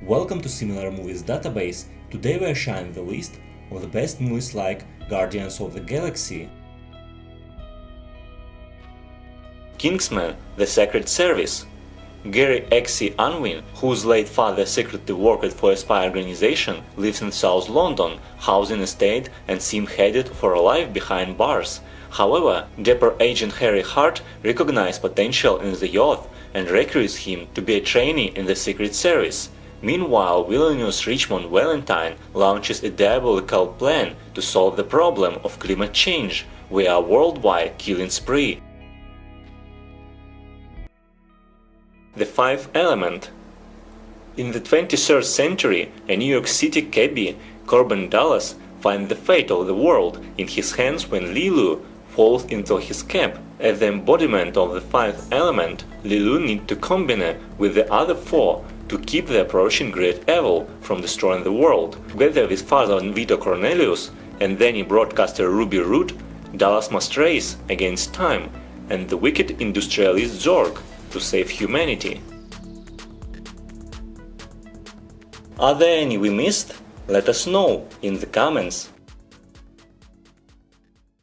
Welcome to Similar Movies Database. Today we are sharing the list of the best movies like Guardians of the Galaxy, Kingsman: The Secret Service. Gary X.C. Unwin, whose late father secretly worked for a spy organization, lives in South London, housing estate and seems headed for a life behind bars. However, dapper agent Harry Hart recognizes potential in the youth and recruits him to be a trainee in the Secret Service. Meanwhile, villainous Richmond Valentine launches a diabolical plan to solve the problem of climate change via a worldwide killing spree. The Fifth Element. In the 23rd century, a New York City cabbie, Corbin Dallas, finds the fate of the world in his hands when Lilu falls into his cab. As the embodiment of the Fifth Element, Lilu needs to combine with the other four to keep the approaching great evil from destroying the world. Together with father Vito Cornelius and Danny broadcaster Ruby Root, Dallas must race against time and the wicked industrialist Zorg to save humanity. Are there any we missed? Let us know in the comments.